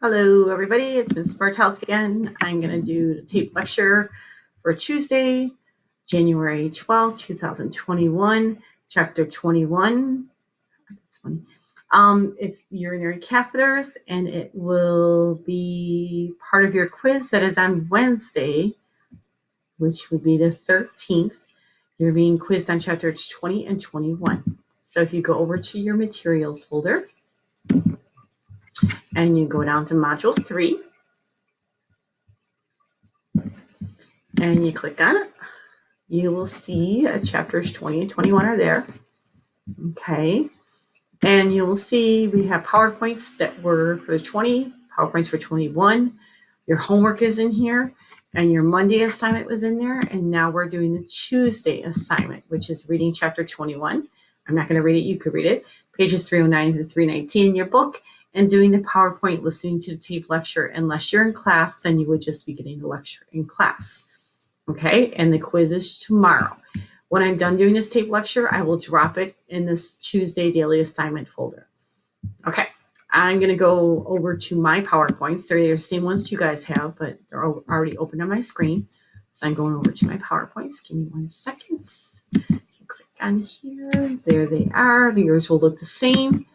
Hello, everybody. It's Ms. Bartels again. I'm going to do the tape lecture for Tuesday, January 12th, 2021, chapter 21. That's funny. It's urinary catheters, and it will be part of your quiz that is on Wednesday, which would be the 13th. You're being quizzed on chapters 20 and 21. So if you go over to your materials folder, and you go down to module 3, and you click on it, you will see chapters 20 and 21 are there. Okay. And you will see we have PowerPoints that were for 20, PowerPoints for 21. Your homework is in here, and your Monday assignment was in there. And now we're doing the Tuesday assignment, which is reading chapter 21. I'm not going to read it. You could read it. Pages 309 to 319 in your book, and doing the PowerPoint, listening to the tape lecture. Unless you're in class, then you would just be getting the lecture in class. Okay, and the quiz is tomorrow. When I'm done doing this tape lecture, I will drop it in this Tuesday daily assignment folder. Okay, I'm going to go over to my PowerPoints. They're the same ones you guys have, but they're already open on my screen. So I'm going over to my PowerPoints. Give me 1 second. Click on here. There they are. Yours will look the same.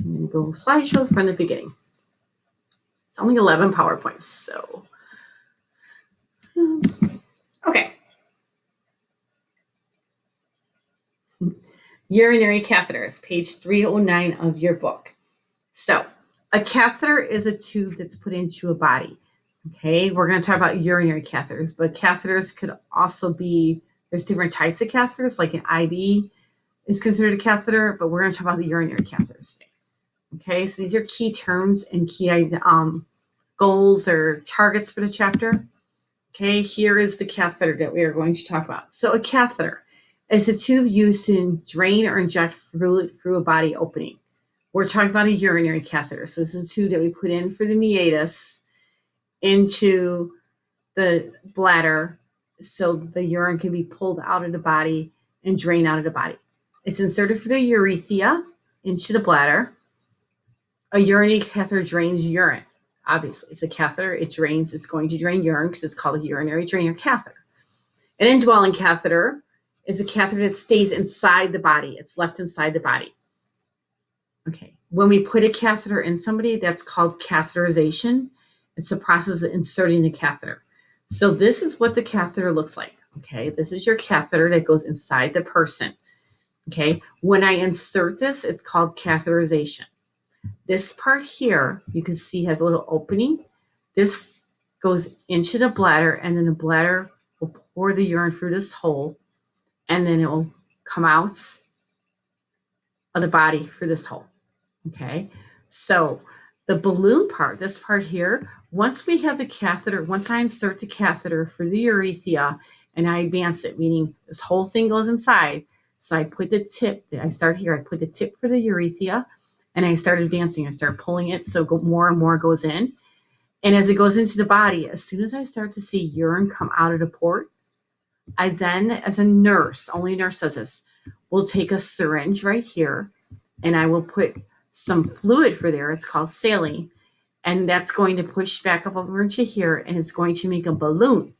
I'm going to go slideshow from the beginning. It's only 11 PowerPoints, so... Okay. Urinary catheters, page 309 of your book. So a catheter is a tube that's put into a body. Okay, we're going to talk about urinary catheters, but catheters could also be, there's different types of catheters, like an IV is considered a catheter, but we're going to talk about the urinary catheters today. Okay, so these are key terms and key goals or targets for the chapter. Okay, here is the catheter that we are going to talk about. So a catheter is a tube used to drain or inject fluid through a body opening. We're talking about a urinary catheter. So this is a tube that we put in for the meatus into the bladder so the urine can be pulled out of the body and drain out of the body. It's inserted for the urethra into the bladder. A urinary catheter drains urine. Obviously, it's a catheter. It drains. It's going to drain urine because it's called a urinary drainer catheter. An indwelling catheter is a catheter that stays inside the body. It's left inside the body. Okay. When we put a catheter in somebody, that's called catheterization. It's the process of inserting the catheter. So this is what the catheter looks like. Okay. This is your catheter that goes inside the person. Okay. When I insert this, it's called catheterization. This part here, you can see has a little opening. This goes into the bladder, and then the bladder will pour the urine through this hole, and then it will come out of the body through this hole. Okay, so the balloon part, this part here, once we have the catheter, once I insert the catheter for the urethra and I advance it, meaning this whole thing goes inside. So I put the tip, I start here, I put the tip for the urethra, and I start advancing. I start pulling it so more and more goes in. And as it goes into the body, as soon as I start to see urine come out of the port, I then, as a nurse, only a nurse does this, will take a syringe right here, and I will put some fluid for there. It's called saline. And that's going to push back up over into here, and it's going to make a balloon.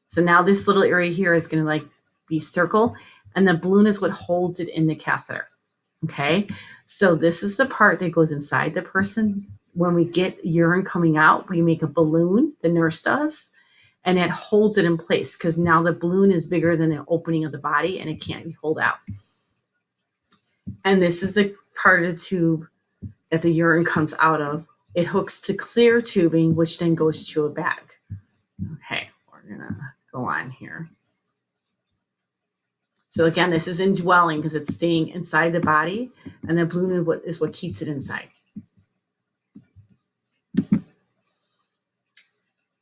So now this little area here is going to be circle, and the balloon is what holds it in the catheter. Okay, so this is the part that goes inside the person. When we get urine coming out, we make a balloon, the nurse does, and it holds it in place because now the balloon is bigger than the opening of the body and it can't be pulled out. And this is the part of the tube that the urine comes out of. It hooks to clear tubing, which then goes to a bag. Okay, we're going to go on here. So again, this is indwelling because it's staying inside the body, and the balloon is what keeps it inside.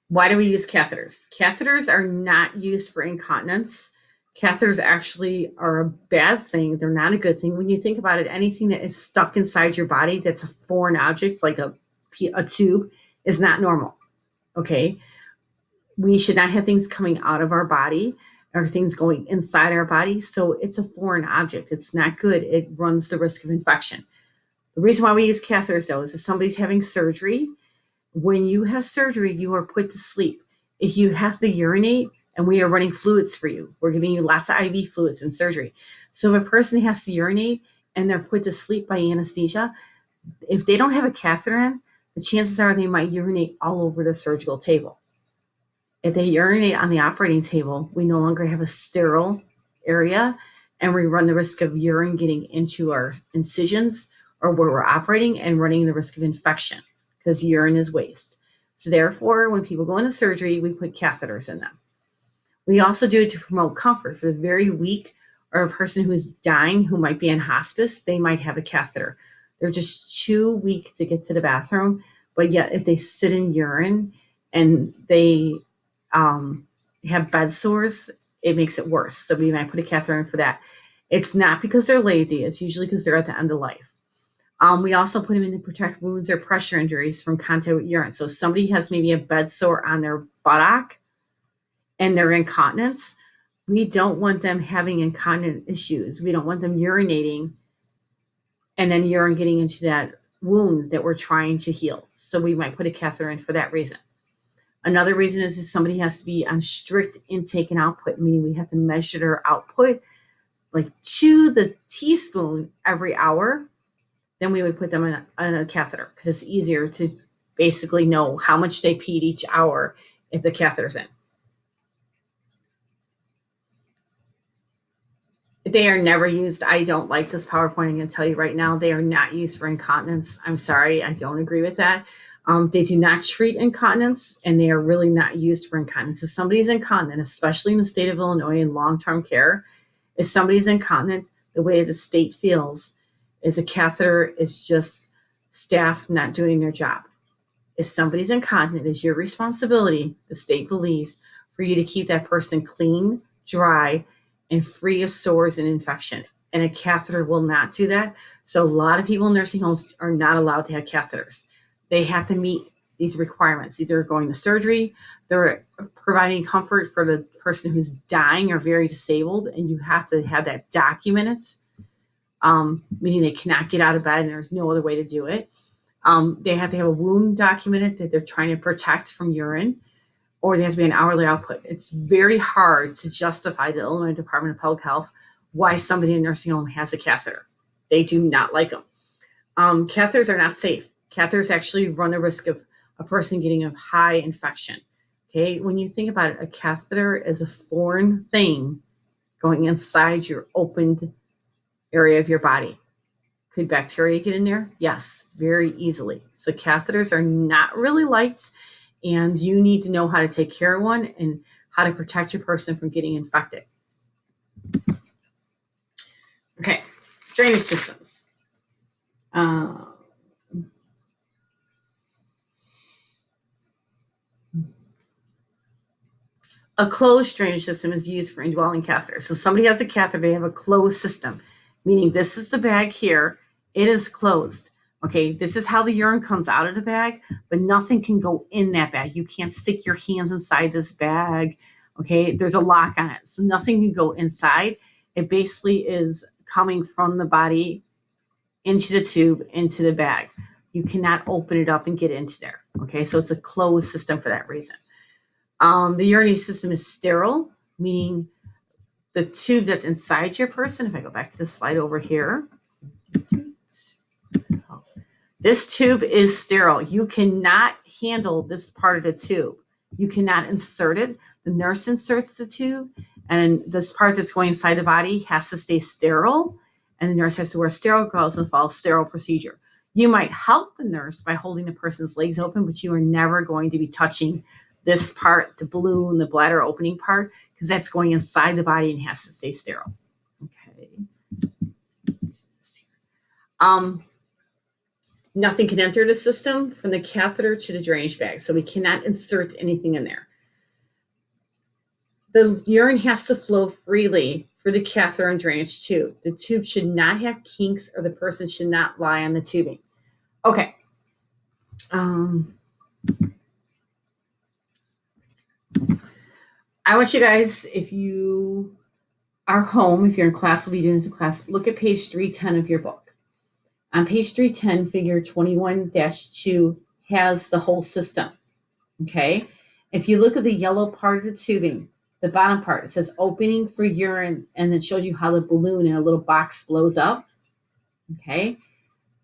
Why do we use catheters? Catheters are not used for incontinence. Catheters actually are a bad thing. They're not a good thing. When you think about it, anything that is stuck inside your body that's a foreign object, like a tube, is not normal. Okay? We should not have things coming out of our body or things going inside our body. So it's a foreign object. It's not good. It runs the risk of infection. The reason why we use catheters, though, is if somebody's having surgery, When you have surgery, you are put to sleep. If you have to urinate and we are running fluids for you, we're giving you lots of IV fluids in surgery. So if a person has to urinate and they're put to sleep by anesthesia, if they don't have a catheter in, the chances are they might urinate all over the surgical table. If they urinate on the operating table, we no longer have a sterile area and we run the risk of urine getting into our incisions or where we're operating and running the risk of infection because urine is waste. So therefore, when people go into surgery, we put catheters in them. We also do it to promote comfort for the very weak or a person who's dying who might be in hospice, they might have a catheter. They're just too weak to get to the bathroom, but yet if they sit in urine and they have bed sores, it makes it worse. So we might put a catheter in for that. It's not because they're lazy. It's usually because they're at the end of life. We also put them in to protect wounds or pressure injuries from contact with urine. So if somebody has maybe a bed sore on their buttock and they're incontinence, we don't want them having incontinent issues. We don't want them urinating and then urine getting into that wound that we're trying to heal. So we might put a catheter in for that reason. Another reason is if somebody has to be on strict intake and output, meaning we have to measure their output like to the teaspoon every hour, then we would put them in a catheter because it's easier to basically know how much they peed each hour if the catheter's in. They are never used. I don't like this PowerPoint. I'm going to tell you right now, they are not used for incontinence. I'm sorry, I don't agree with that. They do not treat incontinence, and they are really not used for incontinence. If somebody's incontinent, especially in the state of Illinois in long-term care, if somebody's incontinent, the way the state feels is a catheter is just staff not doing their job. If somebody's incontinent, it's your responsibility, the state believes, for you to keep that person clean, dry, and free of sores and infection. And a catheter will not do that. So a lot of people in nursing homes are not allowed to have catheters. They have to meet these requirements. Either going to surgery, they're providing comfort for the person who's dying or very disabled, and you have to have that documented, meaning they cannot get out of bed and there's no other way to do it. They have to have a wound documented that they're trying to protect from urine, or they have to be an hourly output. It's very hard to justify the Illinois Department of Public Health why somebody in a nursing home has a catheter. They do not like them. Catheters are not safe. Catheters actually run the risk of a person getting a high infection. Okay, when you think about it, a catheter is a foreign thing going inside your opened area of your body. Could bacteria get in there? Yes, very easily. So catheters are not really liked, and you need to know how to take care of one and how to protect your person from getting infected. Okay, drainage systems. A closed drainage system is used for indwelling catheters. So somebody has a catheter, they have a closed system, meaning this is the bag here, it is closed. Okay, this is how the urine comes out of the bag, but nothing can go in that bag. You can't stick your hands inside this bag. Okay, there's a lock on it, so nothing can go inside. It basically is coming from the body into the tube, into the bag. You cannot open it up and get into there. Okay, so it's a closed system for that reason. The urinary system is sterile, meaning the tube that's inside your person, if I go back to the slide over here, this tube is sterile. You cannot handle this part of the tube. You cannot insert it. The nurse inserts the tube, and this part that's going inside the body has to stay sterile, and the nurse has to wear sterile gloves and follow sterile procedure. You might help the nurse by holding the person's legs open, but you are never going to be touching this part, the balloon, the bladder opening part, because that's going inside the body and has to stay sterile. Okay. Nothing can enter the system from the catheter to the drainage bag, so we cannot insert anything in there. The urine has to flow freely for the catheter and drainage tube. The tube should not have kinks, or the person should not lie on the tubing. Okay. I want you guys, if you are home, if you're in class, we'll be doing this in class, look at page 310 of your book. On page 310, figure 21-2 has the whole system. Okay. If you look at the yellow part of the tubing, the bottom part, it says opening for urine, and it shows you how the balloon in a little box blows up. Okay.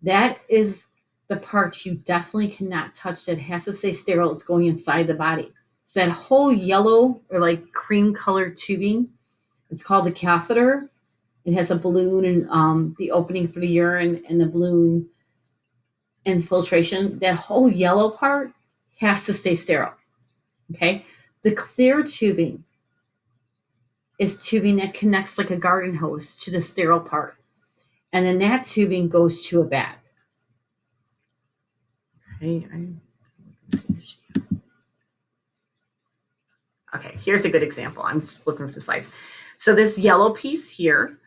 That is the part you definitely cannot touch. That has to stay sterile. It's going inside the body. So that whole yellow or like cream colored tubing, it's called the catheter. It has a balloon and the opening for the urine and the balloon infiltration. That whole yellow part has to stay sterile. Okay. The clear tubing is tubing that connects like a garden hose to the sterile part. And then that tubing goes to a bag. Okay. Okay, here's a good example. I'm just flipping through the slides. So this yellow piece here,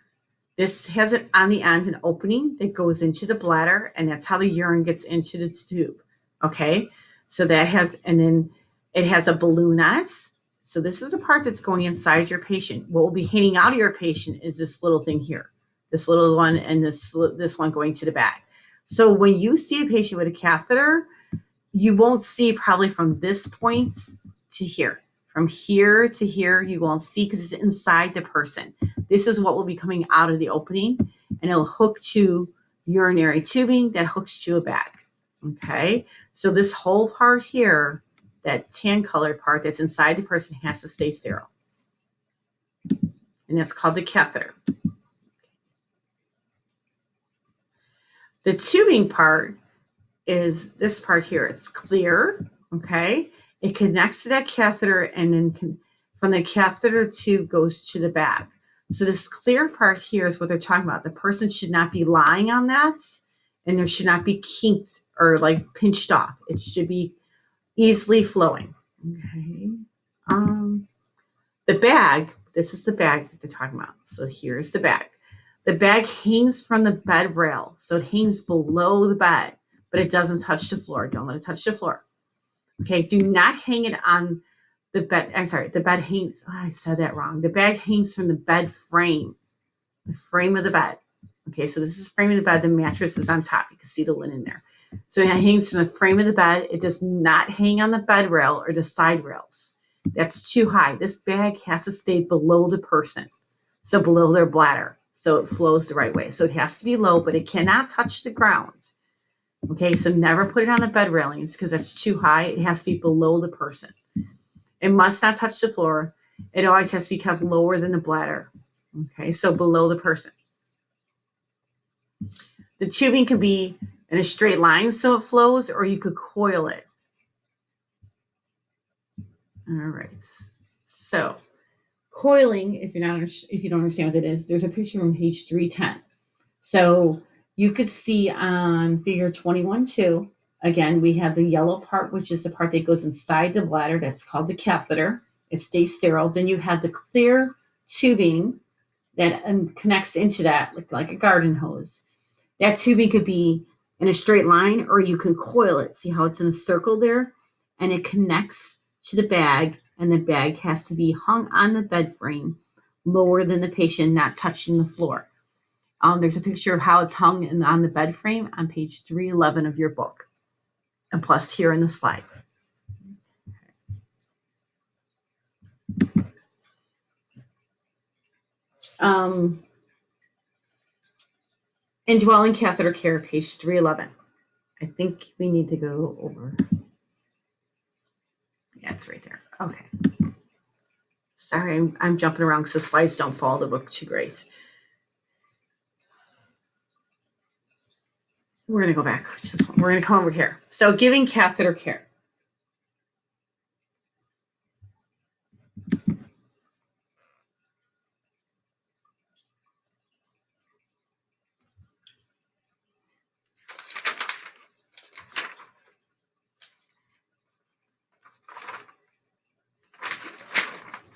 this has it on the end, an opening that goes into the bladder, and that's how the urine gets into the tube. Okay, so that has, and then it has a balloon on it. So this is a part that's going inside your patient. What will be hanging out of your patient is this little thing here, this little one, and this one going to the bag. So when you see a patient with a catheter, you won't see probably from this point to here. From here to here, you won't see because it's inside the person. This is what will be coming out of the opening, and it'll hook to urinary tubing that hooks to a bag. Okay, so this whole part here, that tan colored part that's inside the person, has to stay sterile. And that's called the catheter. The tubing part is this part here. It's clear, okay? It connects to that catheter, and then from the catheter tube goes to the bag. So this clear part here is what they're talking about. The person should not be lying on that, and there should not be kinked or like pinched off. It should be easily flowing. Okay. The bag, this is the bag that they're talking about. So here's the bag. The bag hangs from the bed rail. So it hangs below the bed, but it doesn't touch the floor. Don't let it touch the floor. Okay, do not hang it on the bed. I'm sorry, the bed hangs, I said that wrong. The bag hangs from the bed frame, the frame of the bed. Okay, so this is the frame of the bed. The mattress is on top. You can see the linen there. So it hangs from the frame of the bed. It does not hang on the bed rail or the side rails. That's too high. This bag has to stay below the person, so below their bladder, so it flows the right way. So it has to be low, but it cannot touch the ground. Okay, so never put it on the bed railings because that's too high. It has to be below the person. It must not touch the floor. It always has to be kept lower than the bladder. Okay, so below the person. The tubing can be in a straight line so it flows, or you could coil it. All right, so coiling, if you don't understand what it is, there's a picture from page 310. So you could see on figure 21-2, again, we have the yellow part, which is the part that goes inside the bladder. That's called the catheter. It stays sterile. Then you have the clear tubing that connects into that, like a garden hose. That tubing could be in a straight line, or you can coil it. See how it's in a circle there? And it connects to the bag, and the bag has to be hung on the bed frame lower than the patient, not touching the floor. There's a picture of how it's hung on the bed frame on page 311 of your book, and plus here in the slide. Indwelling catheter care, page 311. I think we need to go over. Yeah, it's right there. Okay. Sorry, I'm jumping around because the slides don't follow the book too great. We're going to go back. We're going to come over here. So giving catheter care.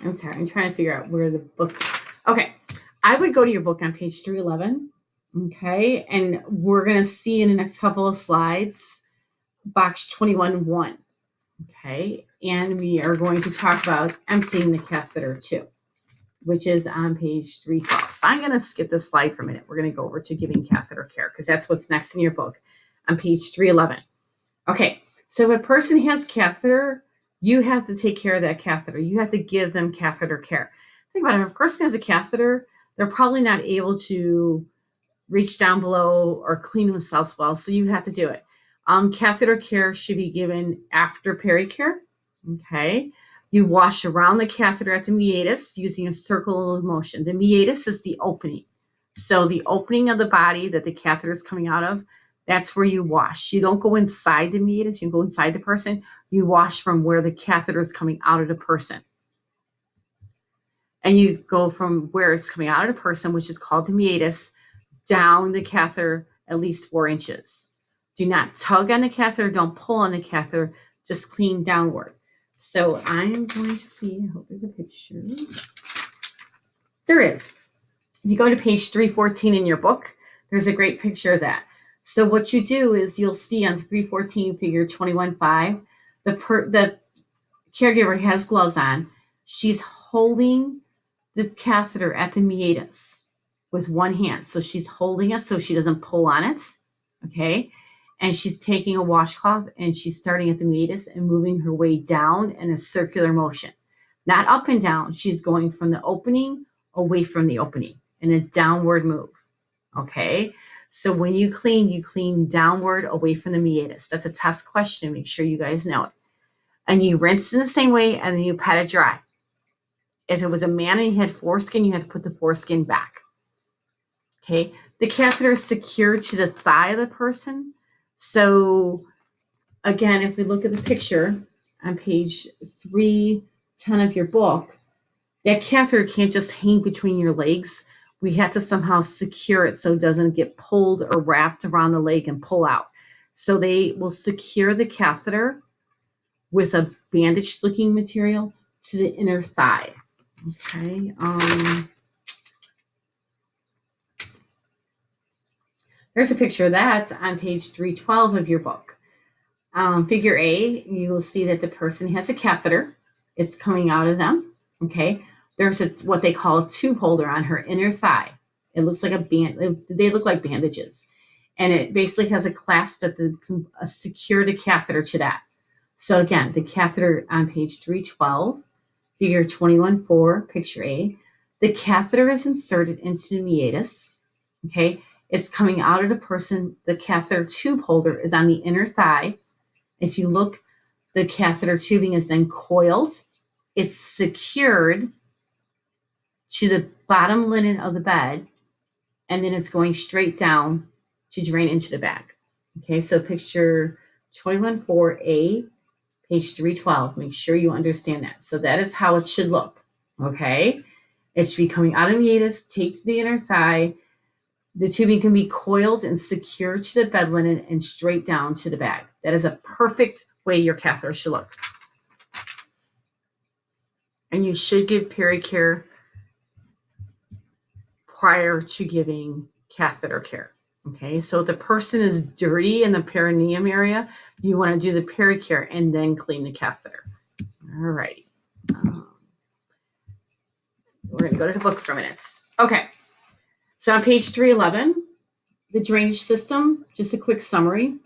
I'm sorry, I'm trying to figure out where the book. Okay, I would go to your book on page 311. Okay, and we're going to see in the next couple of slides, box 21-1. Okay, and we are going to talk about emptying the catheter too, which is on page 312. So I'm going to skip this slide for a minute. We're going to go over to giving catheter care because that's what's next in your book on page 311. Okay, So if a person has catheter, you have to take care of that catheter. You have to give them catheter care. Think about it. If a person has a catheter, they're probably not able to reach down below or clean themselves well. So you have to do it. Catheter care should be given after pericare. Okay. You wash around the catheter at the meatus using a circular motion. The meatus is the opening. So the opening of the body that the catheter is coming out of, that's where you wash. You don't go inside the meatus, you go inside the person. You wash from where the catheter is coming out of the person. And you go from where it's coming out of the person, which is called the meatus, down the catheter at least 4 inches. Do not tug on the catheter, don't pull on the catheter, just clean downward. So I'm going to see, I hope there's a picture. There is. If you go to page 314 in your book, there's a great picture of that. So what you do is you'll see on 314 figure 21.5, the caregiver has gloves on. She's holding the catheter at the meatus with one hand. So she's holding it so she doesn't pull on it. Okay. And she's taking a washcloth and she's starting at the meatus and moving her way down in a circular motion. Not up and down. She's going from the opening away from the opening in a downward move. Okay. So when you clean downward away from the meatus. That's a test question. Make sure you guys know it. And you rinse in the same way and then you pat it dry. If it was a man and he had foreskin, you had to put the foreskin back. Okay. The catheter is secured to the thigh of the person. So again, if we look at the picture on page 310 of your book, that catheter can't just hang between your legs. We have to somehow secure it so it doesn't get pulled or wrapped around the leg and pull out. So they will secure the catheter with a bandage looking material to the inner thigh. Okay. There's a picture of that on page 312 of your book. Figure A, you will see that the person has a catheter. It's coming out of them. Okay. There's what they call a tube holder on her inner thigh. It looks like a band. They look like bandages. And it basically has a clasp that secure the catheter to that. So again, the catheter on page 312, figure 21.4, picture A, the catheter is inserted into the meatus. Okay. It's coming out of the person. The catheter tube holder is on the inner thigh. If you look, the catheter tubing is then coiled. It's secured to the bottom linen of the bed, and then it's going straight down to drain into the bag. Okay, so picture 21.4A, page 312. Make sure you understand that. So that is how it should look. Okay, it should be coming out of the meatus, taped to the inner thigh. The tubing can be coiled and secured to the bed linen and straight down to the bag. That is a perfect way your catheter should look. And you should give pericare prior to giving catheter care. Okay, so if the person is dirty in the perineum area, you want to do the pericare and then clean the catheter. All right. We're going to go to the book for a minute. Okay. So on page 311, the drainage system, just a quick summary.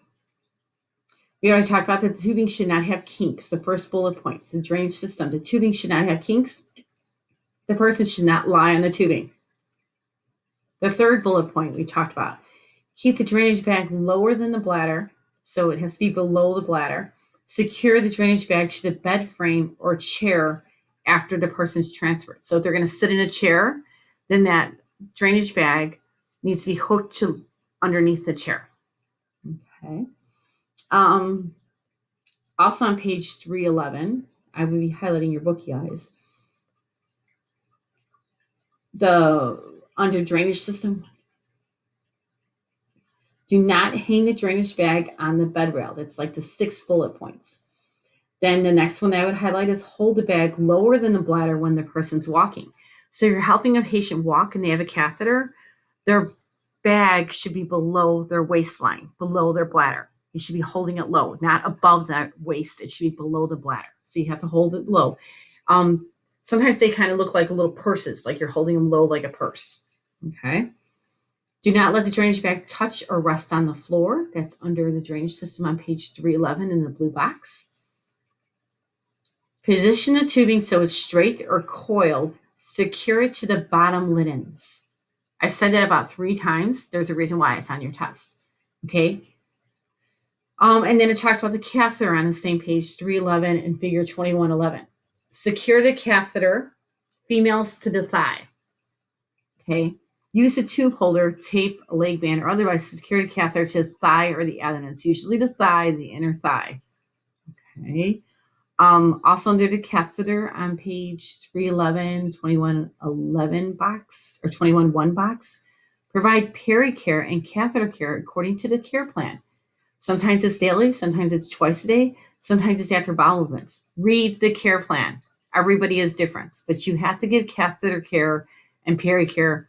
We already talked about that the tubing should not have kinks. The first bullet point, the drainage system. The tubing should not have kinks. The person should not lie on the tubing. The third bullet point we talked about, keep the drainage bag lower than the bladder. So it has to be below the bladder. Secure the drainage bag to the bed frame or chair after the person's transferred. So if they're going to sit in a chair, then that drainage bag needs to be hooked to underneath the chair. Okay. Also on page 311, I will be highlighting your book, guys. Under drainage system, do not hang the drainage bag on the bed rail. That's like the 6 bullet points. Then the next one that I would highlight is hold the bag lower than the bladder when the person's walking. So you're helping a patient walk and they have a catheter, their bag should be below their waistline, below their bladder. You should be holding it low, not above that waist. It should be below the bladder. So you have to hold it low. Sometimes they kind of look like little purses, like you're holding them low like a purse. Okay. Do not let the drainage bag touch or rest on the floor. That's under the drainage system on page 311 in the blue box. Position the tubing so it's straight or coiled. Secure it to the bottom linens. I've said that about 3 times. There's a reason why it's on your test. Okay. And then it talks about the catheter on the same page 311 and figure 2111. Secure the catheter, females to the thigh. Okay. Use a tube holder, tape, a leg band, or otherwise secure the catheter to the thigh or the abdomen. It's usually the thigh, the inner thigh. Okay. Also under the catheter on page 311, 2111 box or 211 box, provide peri-care and catheter care according to the care plan. Sometimes it's daily, sometimes it's twice a day, sometimes it's after bowel movements. Read the care plan. Everybody is different, but you have to give catheter care and peri-care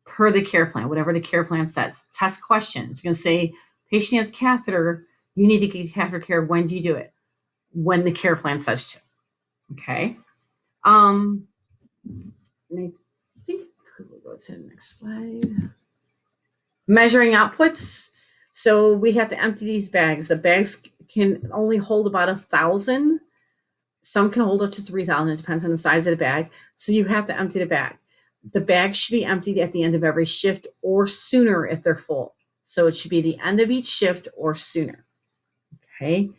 per the care plan, whatever the care plan says. Test question. It's going to say, patient has catheter, you need to give catheter care. When do you do it? When the care plan says to. Okay. And I think we'll go to the next slide. Measuring outputs. So we have to empty these bags. The bags can only hold about 1,000. Some can hold up to 3,000. It depends on the size of the bag. So you have to empty the bag. The bag should be emptied at the end of every shift or sooner if they're full. So it should be the end of each shift or sooner. Okay.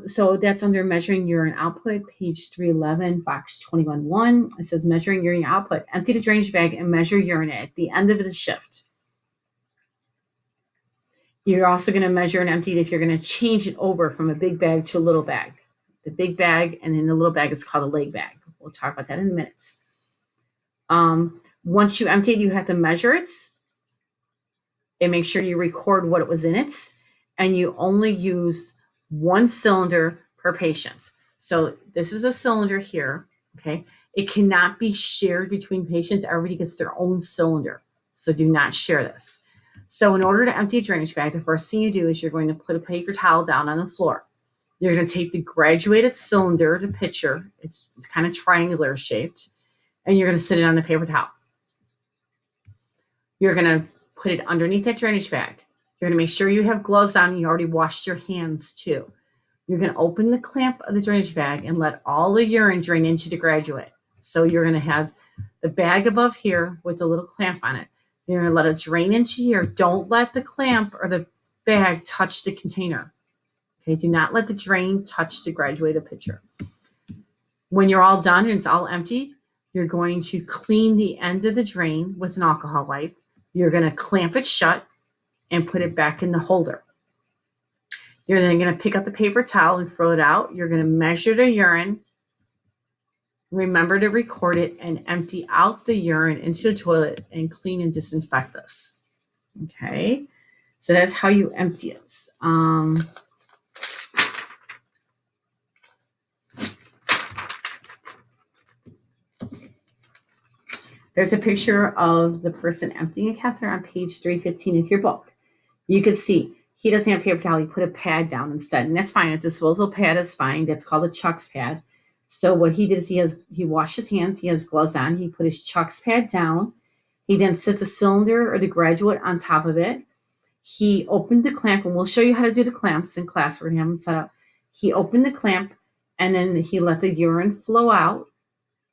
So that's under measuring urine output, page 311, box 211. It says measuring urine output. Empty the drainage bag and measure urine at the end of the shift. You're also going to measure and empty it if you're going to change it over from a big bag to a little bag. The big bag and then the little bag is called a leg bag. We'll talk about that in minutes. Once you empty it, you have to measure it and make sure you record what it was in it. And you only use 1 cylinder per patient. So this is a cylinder here, okay? It cannot be shared between patients. Everybody gets their own cylinder. So do not share this. So in order to empty a drainage bag, the first thing you do is you're going to put a paper towel down on the floor. You're going to take the graduated cylinder, the pitcher, it's kind of triangular shaped, and you're going to sit it on the paper towel. You're going to put it underneath that drainage bag. You're going to make sure you have gloves on and you already washed your hands too. You're going to open the clamp of the drainage bag and let all the urine drain into the graduate. So you're going to have the bag above here with a little clamp on it. You're going to let it drain into here. Don't let the clamp or the bag touch the container. Okay, do not let the drain touch the graduated pitcher. When you're all done and it's all empty, you're going to clean the end of the drain with an alcohol wipe. You're going to clamp it shut and put it back in the holder. You're then going to pick up the paper towel and throw it out. You're going to measure the urine. Remember to record it and empty out the urine into the toilet and clean and disinfect this. Okay, so that's how you empty it. There's a picture of the person emptying a catheter on page 315 of your book. You can see he doesn't have paper towel. He put a pad down instead, and that's fine. A disposable pad is fine. That's called a Chuck's pad. So what he did is he washed his hands. He has gloves on. He put his Chuck's pad down. He then set the cylinder or the graduate on top of it. He opened the clamp, and we'll show you how to do the clamps in class. We're going to have them set up. He opened the clamp, and then he let the urine flow out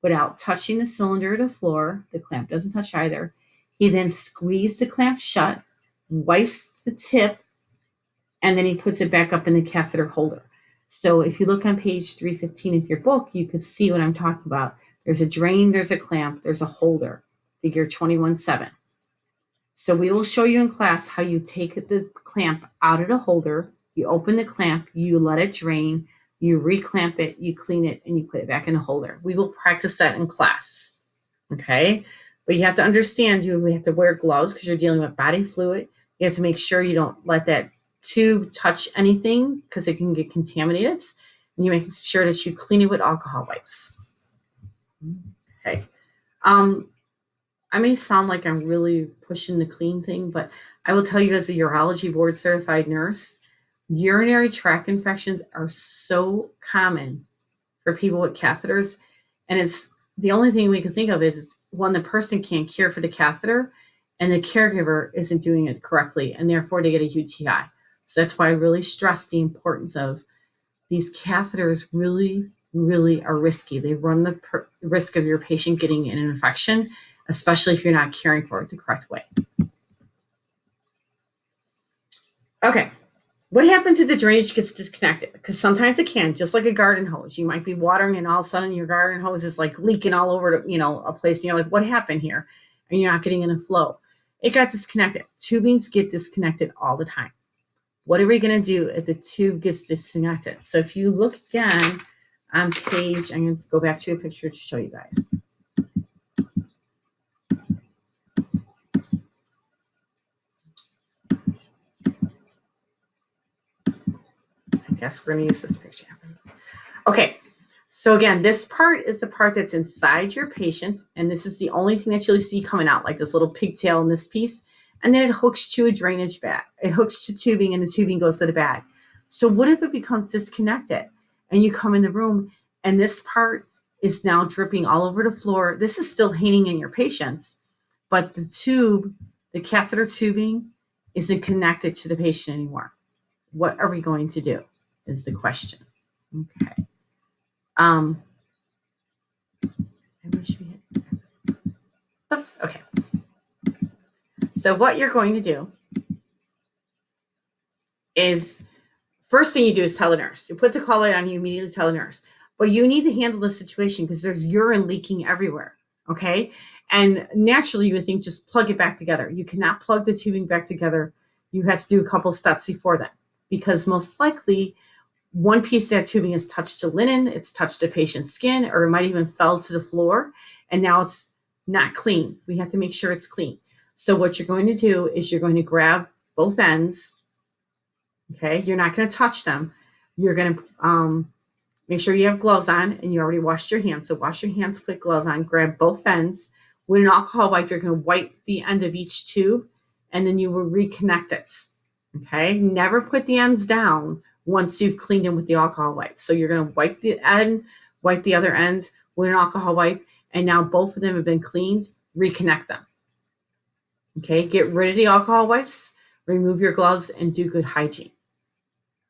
without touching the cylinder or the floor. The clamp doesn't touch either. He then squeezed the clamp shut, wipes the tip, and then he puts it back up in the catheter holder. So if you look on page 315 of your book, you can see what I'm talking about. There's a drain, there's a clamp, there's a holder, figure 21-7. So we will show you in class how you take the clamp out of the holder, you open the clamp, you let it drain, you reclamp it, you clean it, and you put it back in the holder. We will practice that in class, okay? But you have to understand, you have to wear gloves because you're dealing with body fluid. You have to make sure you don't let that tube touch anything because it can get contaminated. And you make sure that you clean it with alcohol wipes. Okay. I may sound like I'm really pushing the clean thing, but I will tell you as a urology board certified nurse, urinary tract infections are so common for people with catheters. And it's the only thing we can think of is one, the person can't care for the catheter. and the caregiver isn't doing it correctly, and therefore they get a UTI. So that's why I really stress the importance of these catheters really, really are risky. They run the risk of your patient getting an infection, especially if you're not caring for it the correct way. Okay, what happens if the drainage gets disconnected? Because sometimes it can, just like a garden hose. You might be watering and all of a sudden your garden hose is like leaking all over a place, and you're like, what happened here? And you're not getting any flow. It got disconnected. Tubings get disconnected all the time. What are we going to do if the tube gets disconnected? So if you look again on page, I'm going to go back to a picture to show you guys. I guess we're going to use this picture. Okay, so again, this part is the part that's inside your patient, and this is the only thing that you'll see coming out, like this little pigtail in this piece, and then it hooks to a drainage bag. It hooks to tubing, and the tubing goes to the bag. So what if it becomes disconnected, and you come in the room, and this part is now dripping all over the floor? This is still hanging in your patients, but the tube, the catheter tubing, isn't connected to the patient anymore. What are we going to do is the question. Okay. I wish we had. Oops. Okay. So what you're going to do is, first thing you do is tell the nurse. You put the call light on, you immediately tell the nurse. But you need to handle the situation because there's urine leaking everywhere. Okay. And naturally, you would think just plug it back together. You cannot plug the tubing back together. You have to do a couple steps before that, because most likely one piece of that tubing has touched the linen, it's touched the patient's skin, or it might even fell to the floor, and now it's not clean. We have to make sure it's clean. So what you're going to do is you're going to grab both ends. Okay, you're not going to touch them. You're going to make sure you have gloves on, and you already washed your hands. So wash your hands, put gloves on, grab both ends. With an alcohol wipe, you're going to wipe the end of each tube, and then you will reconnect it. Okay, never put the ends down once you've cleaned them with the alcohol wipe. So you're going to wipe the end, wipe the other ends with an alcohol wipe, and now both of them have been cleaned. Reconnect them. Okay, get rid of the alcohol wipes, remove your gloves, and do good hygiene.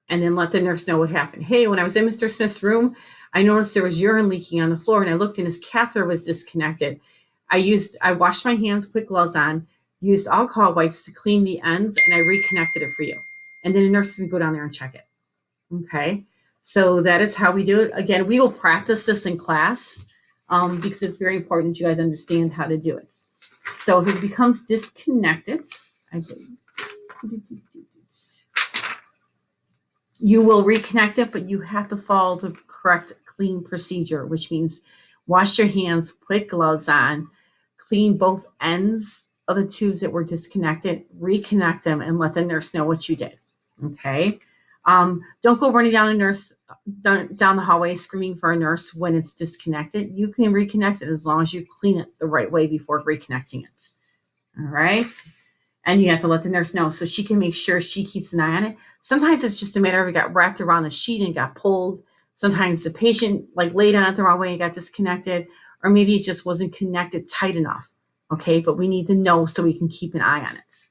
And then let the nurse know what happened. Hey, when I was in Mr. Smith's room, I noticed there was urine leaking on the floor, and I looked and his catheter was disconnected. I washed my hands, put gloves on, used alcohol wipes to clean the ends, and I reconnected it for you. And then the nurse can go down there and check it. Okay, so that is how we do it. Again, we will practice this in class because it's very important you guys understand how to do it. So if it becomes disconnected, you will reconnect it, but you have to follow the correct clean procedure, which means wash your hands, put gloves on, clean both ends of the tubes that were disconnected, reconnect them, and let the nurse know what you did. Okay. Don't go running down the hallway screaming for a nurse when it's disconnected. You can reconnect it as long as you clean it the right way before reconnecting it. All right. And you have to let the nurse know so she can make sure she keeps an eye on it. Sometimes it's just a matter of it got wrapped around the sheet and got pulled. Sometimes the patient laid on it the wrong way and got disconnected, or maybe it just wasn't connected tight enough. Okay. But we need to know so we can keep an eye on it.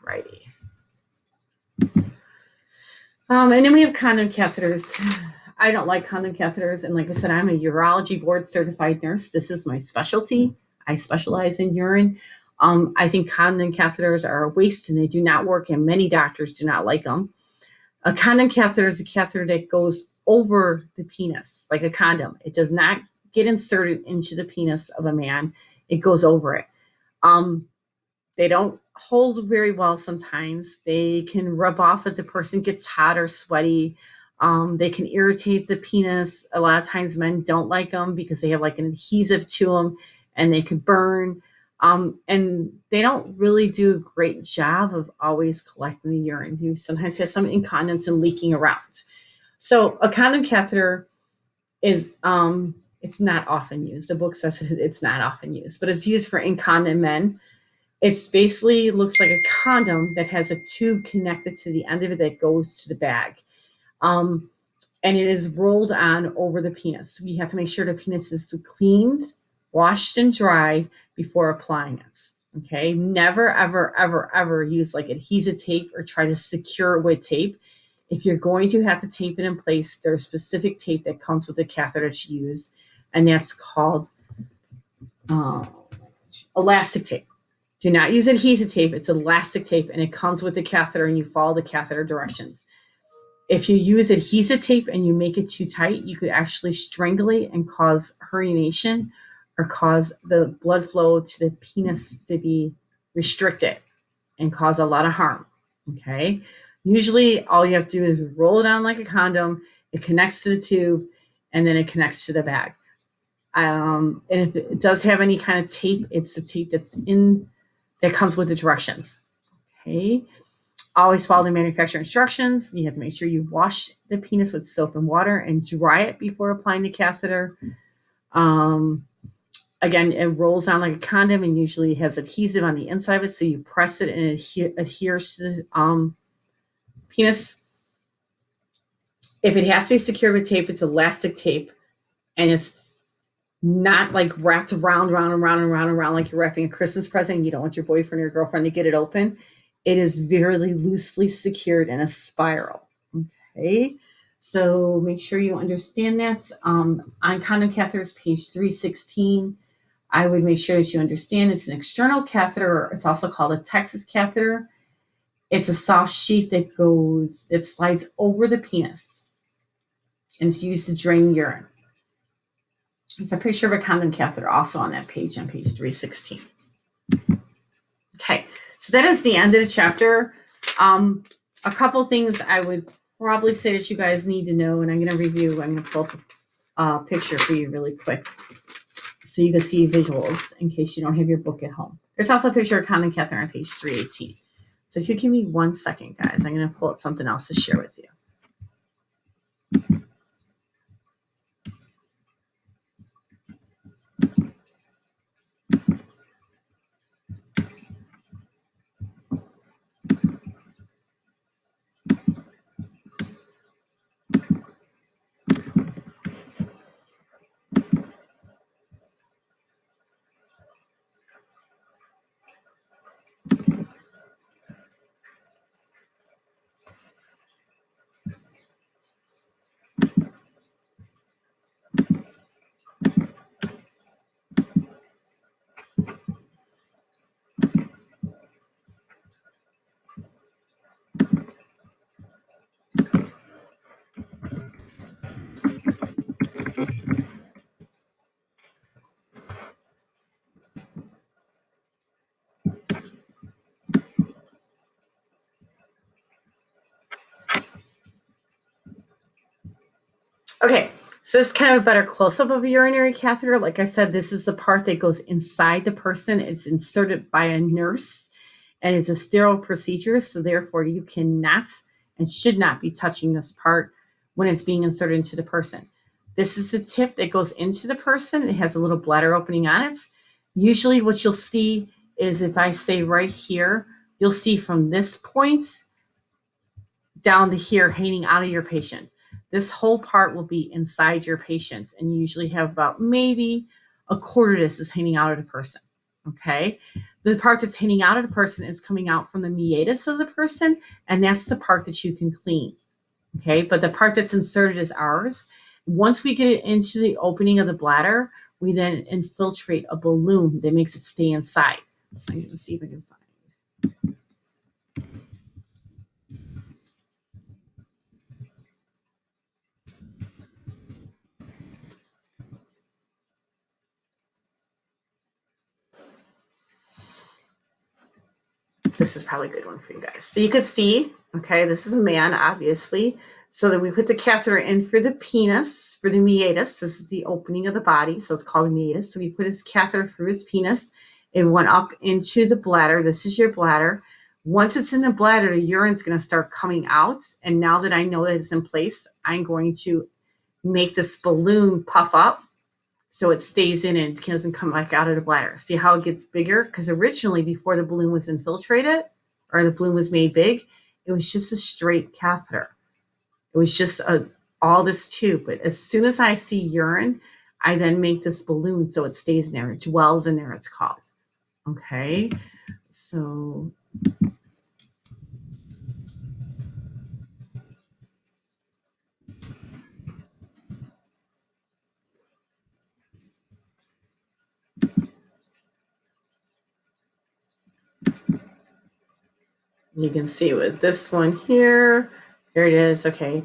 Righty. And then we have condom catheters. I don't like condom catheters. And like I said, I'm a urology board certified nurse. This is my specialty. I specialize in urine. I think condom catheters are a waste and they do not work, and many doctors do not like them. A condom catheter is a catheter that goes over the penis, like a condom. It does not get inserted into the penis of a man. It goes over it. They don't hold very well sometimes. They can rub off if the person gets hot or sweaty. They can irritate the penis. A lot of times men don't like them because they have like an adhesive to them and they can burn. And they don't really do a great job of always collecting the urine. You sometimes have some incontinence and leaking around. So a condom catheter is, it's not often used. The book says it's not often used, but it's used for incontinent men. It's basically looks like a condom that has a tube connected to the end of it that goes to the bag. And it is rolled on over the penis. We have to make sure the penis is cleaned washed and dried before applying it. Okay, never, ever, ever, ever use like adhesive tape or try to secure it with tape. If you're going to have to tape it in place, there's specific tape that comes with the catheter to use, and that's called elastic tape. Do not use adhesive tape. It's elastic tape, and it comes with the catheter, and you follow the catheter directions. If you use adhesive tape and you make it too tight, you could actually strangulate and cause herniation or cause the blood flow to the penis to be restricted and cause a lot of harm. Okay. Usually all you have to do is roll it on like a condom. It connects to the tube and then it connects to the bag. And if it does have any kind of tape, it's the tape that comes with the directions. Okay. Always follow the manufacturer instructions. You have to make sure you wash the penis with soap and water and dry it before applying the catheter. Again, it rolls on like a condom and usually has adhesive on the inside of it. So you press it and it adheres to the penis. If it has to be secured with tape, it's elastic tape. And it's not like wrapped around like you're wrapping a Christmas present. You don't want your boyfriend or your girlfriend to get it open. It is very loosely secured in a spiral. Okay. So make sure you understand that. On condom catheters, page 316, I would make sure that you understand it's an external catheter. It's also called a Texas catheter. It's a soft sheath that slides over the penis and it's used to drain urine. There's a picture of a condom catheter also on that page, on page 316. Okay, so that is the end of the chapter. A couple things I would probably say that you guys need to know, and I'm going to review. I'm going to pull up a picture for you really quick so you can see visuals in case you don't have your book at home. There's also a picture of condom catheter on page 318. So if you give me 1 second, guys, I'm going to pull out something else to share with you. Okay, so this is kind of a better close-up of a urinary catheter. Like I said, this is the part that goes inside the person. It's inserted by a nurse, and it's a sterile procedure, so therefore you cannot and should not be touching this part when it's being inserted into the person. This is the tip that goes into the person. It has a little bladder opening on it. Usually what you'll see is, if I say right here, you'll see from this point down to here hanging out of your patient. This whole part will be inside your patient, and you usually have about maybe a quarter of this is hanging out of the person. Okay. The part that's hanging out of the person is coming out from the meatus of the person, and that's the part that you can clean. Okay. But the part that's inserted is ours. Once we get it into the opening of the bladder, we then infiltrate a balloon that makes it stay inside. So I'm going to see if I can find. This is probably a good one for you guys. So you could see, okay, this is a man, obviously. So that we put the catheter in for the penis, for the meatus. This is the opening of the body, so it's called a meatus. So we put his catheter through his penis. It went up into the bladder. This is your bladder. Once it's in the bladder, the urine's going to start coming out. And now that I know that it's in place, I'm going to make this balloon puff up so it stays in and doesn't come back out of the bladder. See how it gets bigger? Because originally, before the balloon was infiltrated or the balloon was made big, it was just a straight catheter. It was just all this tube. But as soon as I see urine, I then make this balloon so it stays in there. It dwells in there, it's called. Okay, so you can see with this one here, here it is. Okay,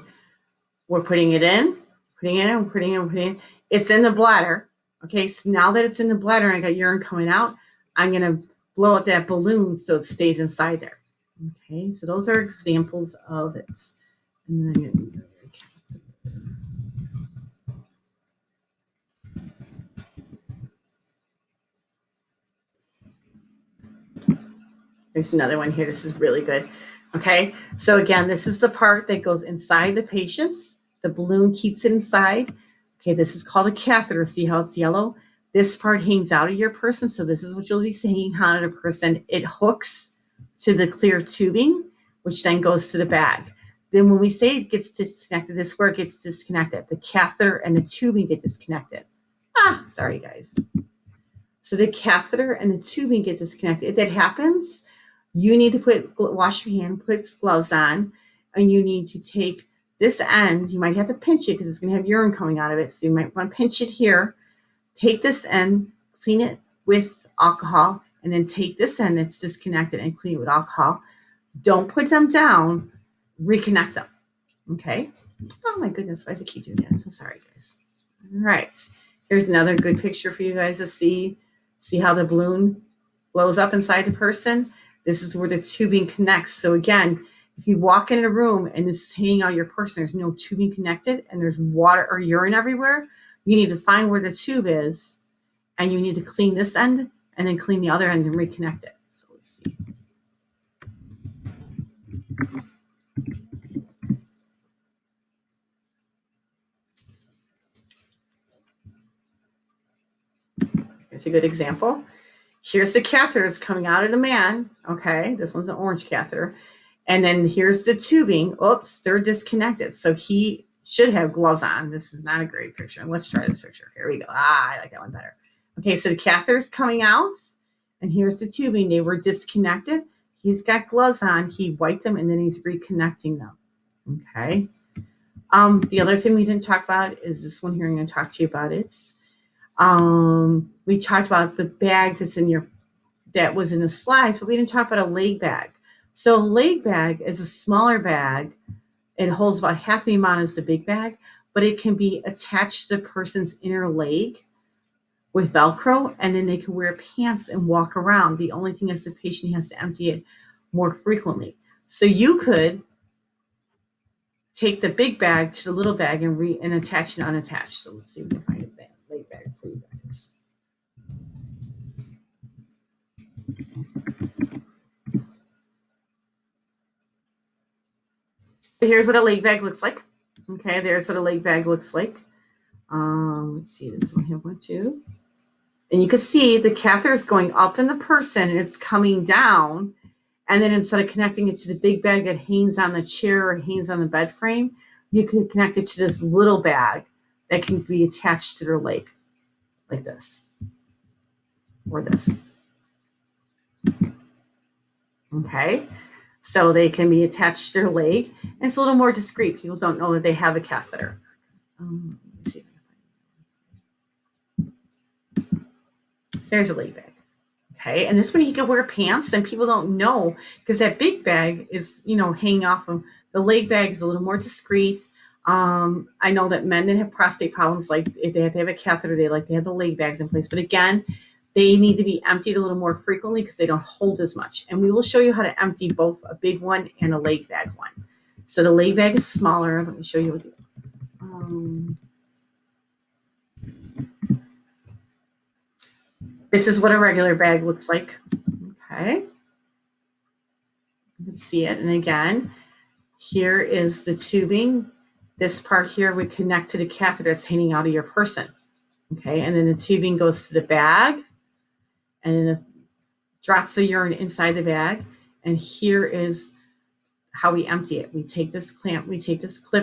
we're putting it in, putting it in, putting it in, putting it in. It's in the bladder. Okay, so now that it's in the bladder and I got urine coming out, I'm going to blow up that balloon so it stays inside there. Okay, so those are examples of it. And then there's another one here. This is really good. Okay, so again, this is the part that goes inside the patients. The balloon keeps it inside. Okay, this is called a catheter. See how it's yellow? This part hangs out of your person. So this is what you'll be seeing out of a person. It hooks to the clear tubing, which then goes to the bag. Then when we say it gets disconnected, this is where it gets disconnected. The catheter and the tubing get disconnected. Sorry, guys. So the catheter and the tubing get disconnected. If that happens, you need to wash your hand, put gloves on, and you need to take this end. You might have to pinch it because it's going to have urine coming out of it. So you might want to pinch it here. Take this end, clean it with alcohol, and then take this end that's disconnected and clean it with alcohol. Don't put them down. Reconnect them. Okay? Oh my goodness, why does it keep doing that? I'm so sorry, guys. All right. Here's another good picture for you guys to see. See how the balloon blows up inside the person? This is where the tubing connects. So again, if you walk in a room and this is hanging out of your person, there's no tubing connected and there's water or urine everywhere, you need to find where the tube is and you need to clean this end and then clean the other end and reconnect it. So let's see. Here's a good example. Here's the catheter that's coming out of the man. Okay, this one's an orange catheter. And then here's the tubing. Oops, they're disconnected. So he should have gloves on. This is not a great picture. Let's try this picture. Here we go. I like that one better. Okay, so the catheter's coming out, and here's the tubing. They were disconnected. He's got gloves on. He wiped them, and then he's reconnecting them. Okay. The other thing we didn't talk about is this one here. I'm going to talk to you about it. We talked about the bag that was in the slides, but we didn't talk about a leg bag. So a leg bag is a smaller bag. It holds about half the amount as the big bag, but it can be attached to the person's inner leg with Velcro, and then they can wear pants and walk around. The only thing is the patient has to empty it more frequently. So you could take the big bag to the little bag and attach and unattach. So let's see if we can find a leg bag for you guys. Here's what a leg bag looks like. Okay, there's what a leg bag looks like. Let's see, this one have one too. And you can see the catheter is going up in the person and it's coming down. And then instead of connecting it to the big bag that hangs on the chair or hangs on the bed frame, you can connect it to this little bag that can be attached to their leg, like this, or this. Okay, so they can be attached to their leg. And it's a little more discreet. People don't know that they have a catheter. Let's see. There's a leg bag. Okay, and this way he could wear pants and people don't know because that big bag is, hanging off of the leg bag is a little more discreet. I know that men that have prostate problems, like if they have to have a catheter, they like to have the leg bags in place. But again, they need to be emptied a little more frequently because they don't hold as much. And we will show you how to empty both a big one and a leg bag one. So the leg bag is smaller. Let me show you what this is what a regular bag looks like. Okay. You can see it. And again, here is the tubing. This part here would connect to the catheter that's hanging out of your person. Okay. And then the tubing goes to the bag and then it drops the urine inside the bag. And here is how we empty it. We take this clip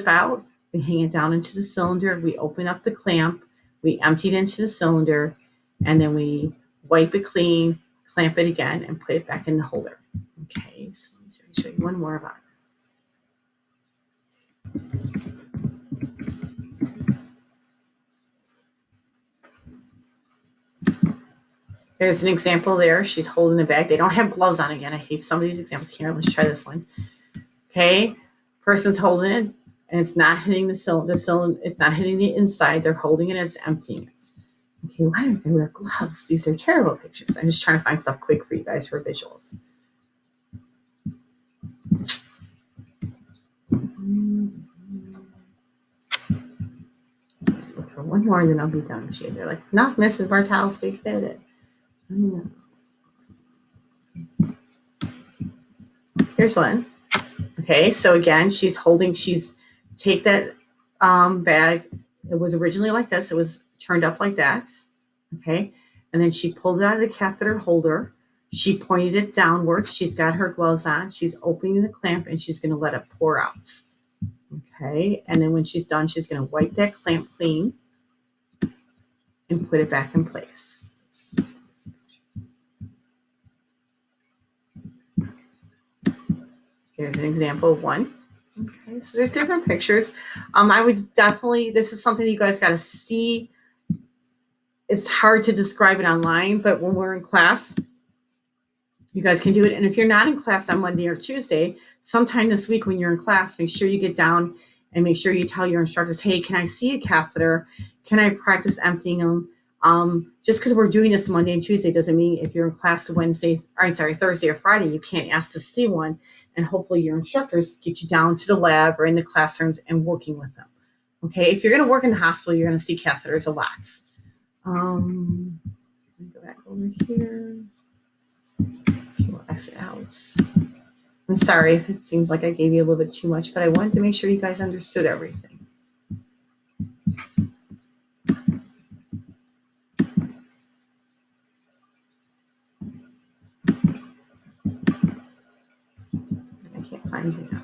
out, we hang it down into the cylinder, we open up the clamp, we empty it into the cylinder, and then we wipe it clean, clamp it again, and put it back in the holder. Okay, so let me show you one more about it. There's an example there. She's holding the bag. They don't have gloves on again. I hate some of these examples. Here, let's try this one. Okay, person's holding it, and it's not hitting the cylinder. It's not hitting the inside. They're holding it. It's emptying it. Okay, why don't they wear gloves? These are terrible pictures. I'm just trying to find stuff quick for you guys for visuals. Look for one more, and then I'll be done. She's like, not Mrs. Bartels, we fit it. Here's one. Okay, so again, she's take that bag. It was originally like this. It was turned up like that. Okay, and then she pulled it out of the catheter holder. She pointed it downward. She's got her gloves on. She's opening the clamp, and she's going to let it pour out. Okay, and then when she's done, she's going to wipe that clamp clean and put it back in place. Here's an example of one. Okay, so there's different pictures. I would definitely, this is something you guys got to see. It's hard to describe it online, but when we're in class, you guys can do it. And if you're not in class on Monday or Tuesday, sometime this week when you're in class, make sure you get down and make sure you tell your instructors, hey, can I see a catheter? Can I practice emptying them? Just because we're doing this Monday and Tuesday doesn't mean if you're in class Thursday or Friday, you can't ask to see one. And hopefully your instructors get you down to the lab or in the classrooms and working with them. Okay, if you're going to work in the hospital, you're going to see catheters a lot. Let me go back over here. Okay, we'll exit out. I'm sorry if it seems like I gave you a little bit too much, but I wanted to make sure you guys understood everything. I can't find you now.